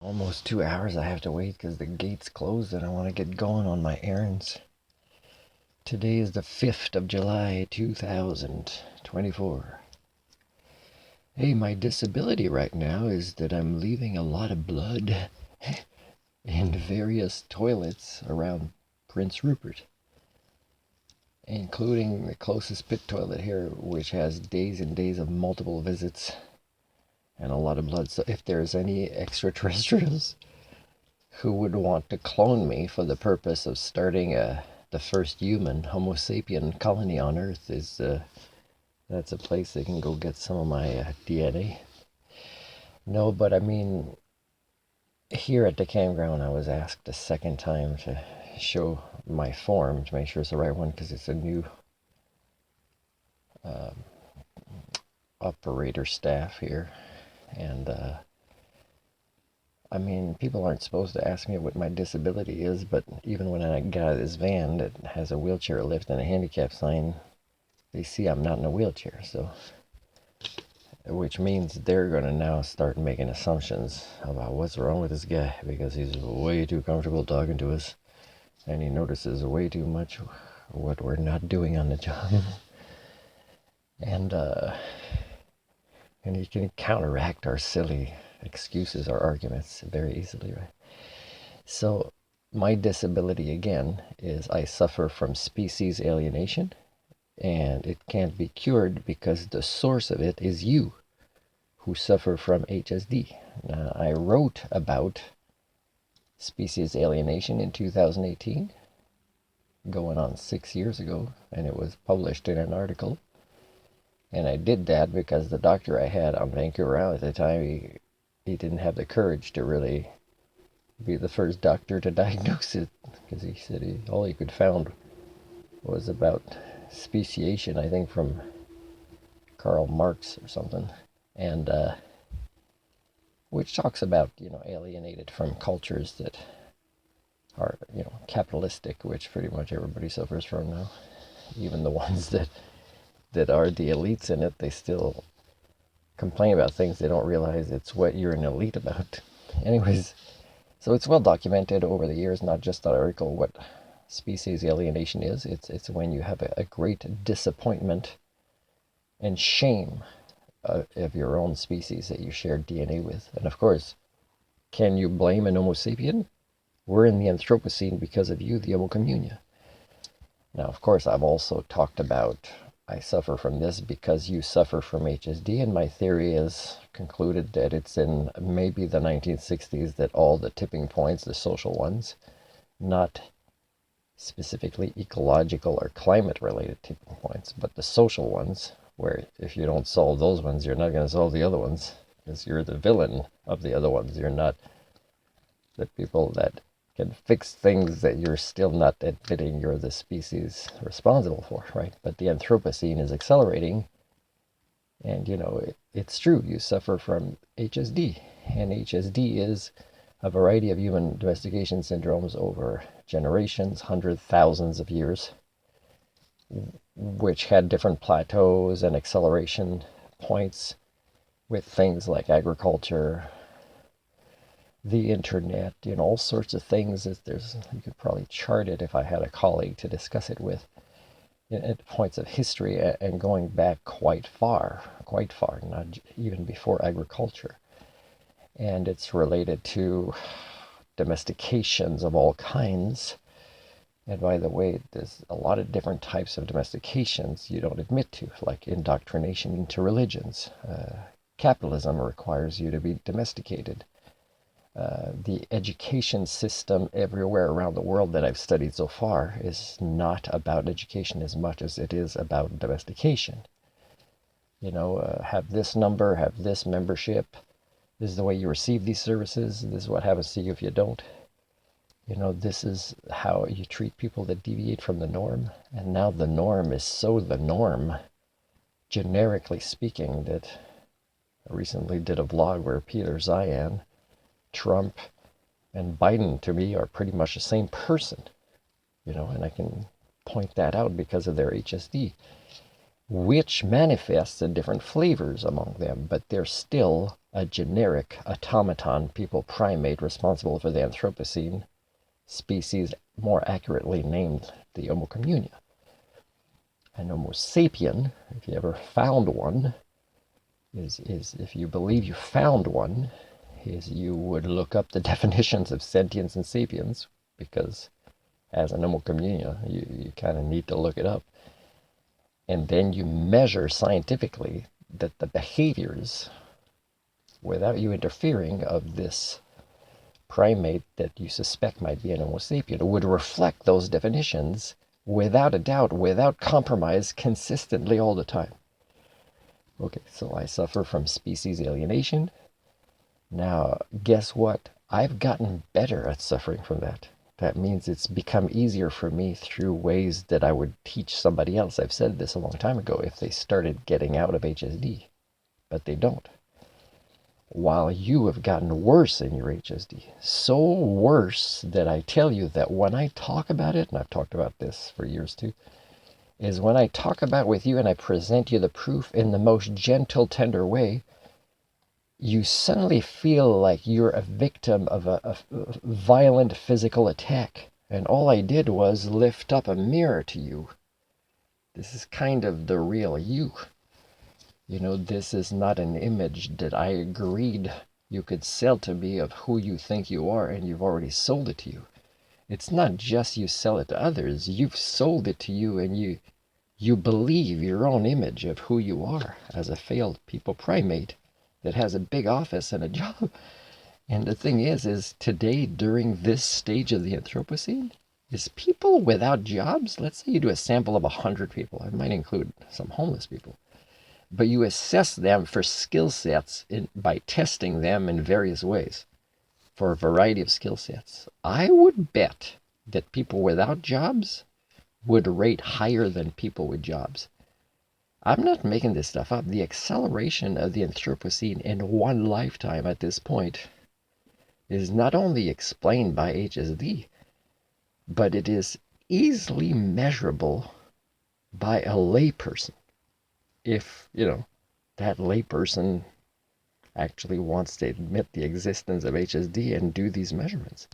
Almost 2 hours I have to wait because the gate's closed and I want to get going on my errands. Today is the 5th of July, 2024. Hey, my disability right now is that I'm leaving a lot of blood in various toilets around Prince Rupert, including the closest pit toilet here, which has days and days of multiple visits and a lot of blood. So if there's any extraterrestrials who would want to clone me for the purpose of starting the first human Homo sapien colony on Earth, that's a place they can go get some of my DNA. No, but I mean, here at the campground, I was asked a second time to show my form to make sure it's the right one because it's a new um, operator staff here, and I mean, people aren't supposed to ask me what my disability is, but even when I get out of this van that has a wheelchair lift and a handicap sign, they see I'm not in a wheelchair, so which means they're going to now start making assumptions about what's wrong with this guy because he's way too comfortable talking to us and he notices way too much what we're not doing on the job. and and he can counteract our silly excuses or arguments very easily, right? So my disability again is I suffer from species alienation, and it can't be cured because the source of it is you who suffer from HSD. Now, I wrote about species alienation in 2018, going on 6 years ago, and it was published in an article. And I did that because the doctor I had on Vancouver Island at the time, he didn't have the courage to really be the first doctor to diagnose it because he said all he could found was about speciation, I think from Karl Marx or something, and which talks about alienated from cultures that are capitalistic, which pretty much everybody suffers from now, even the ones that are the elites in it. They still complain about things they don't realize it's what you're an elite about. Anyways, so it's well documented over the years, not just that article, what species alienation is. It's when you have a great disappointment and shame of your own species that you share DNA with. And of course, can you blame an Homo sapien? We're in the Anthropocene because of you, the Homo communia. Now, of course, I've also talked about I suffer from this because you suffer from HSD, and my theory is concluded that it's in maybe the 1960s that all the tipping points, the social ones, not specifically ecological or climate-related tipping points, but the social ones, where if you don't solve those ones, you're not going to solve the other ones, because you're the villain of the other ones. You're not the people that can fix things that you're still not admitting you're the species responsible for, right? But the Anthropocene is accelerating, and it's true, you suffer from HSD, and HSD is a variety of human domestication syndromes over generations, hundreds, thousands of years, which had different plateaus and acceleration points with things like agriculture, the internet, all sorts of things. You could probably chart it if I had a colleague to discuss it with, at points of history and going back quite far, not even before agriculture. And it's related to domestications of all kinds. And by the way, there's a lot of different types of domestications you don't admit to, like indoctrination into religions. Capitalism requires you to be domesticated. The education system everywhere around the world that I've studied so far is not about education as much as it is about domestication. Have this number, have this membership. This is the way you receive these services. This is what happens to you if you don't. This is how you treat people that deviate from the norm. And now the norm is so the norm, generically speaking, that I recently did a vlog where Peter Zeihan, Trump, and Biden to me are pretty much the same person, and I can point that out because of their HSD, which manifests in different flavors among them, but they're still a generic automaton people primate responsible for the Anthropocene species, more accurately named the Homo communia. An Homo sapien, if you ever found one, is if you believe you found one, is you would look up the definitions of sentience and sapiens, because as an Homo communia, you kind of need to look it up. And then you measure scientifically that the behaviors, without you interfering, of this primate that you suspect might be an Homo sapien would reflect those definitions without a doubt, without compromise, consistently all the time. Okay, so I suffer from species alienation. Now, guess what? I've gotten better at suffering from that. That means it's become easier for me through ways that I would teach somebody else. I've said this a long time ago, if they started getting out of HSD, but they don't. While you have gotten worse in your HSD. So worse that I tell you that when I talk about it, and I've talked about this for years too, is when I talk about it with you and I present you the proof in the most gentle, tender way, you suddenly feel like you're a victim of a violent physical attack. And all I did was lift up a mirror to you. This is kind of the real you. You know, this is not an image that I agreed you could sell to me of who you think you are, and you've already sold it to you. It's not just you sell it to others, you've sold it to you, and you believe your own image of who you are as a failed people primate that has a big office and a job. And the thing is today, during this stage of the Anthropocene, is people without jobs. Let's say you do a sample of 100 people. I might include some homeless people. But you assess them for skill sets by testing them in various ways for a variety of skill sets. I would bet that people without jobs would rate higher than people with jobs. I'm not making this stuff up. The acceleration of the Anthropocene in one lifetime at this point is not only explained by HSD, but it is easily measurable by a layperson. If, that layperson actually wants to admit the existence of HSD and do these measurements.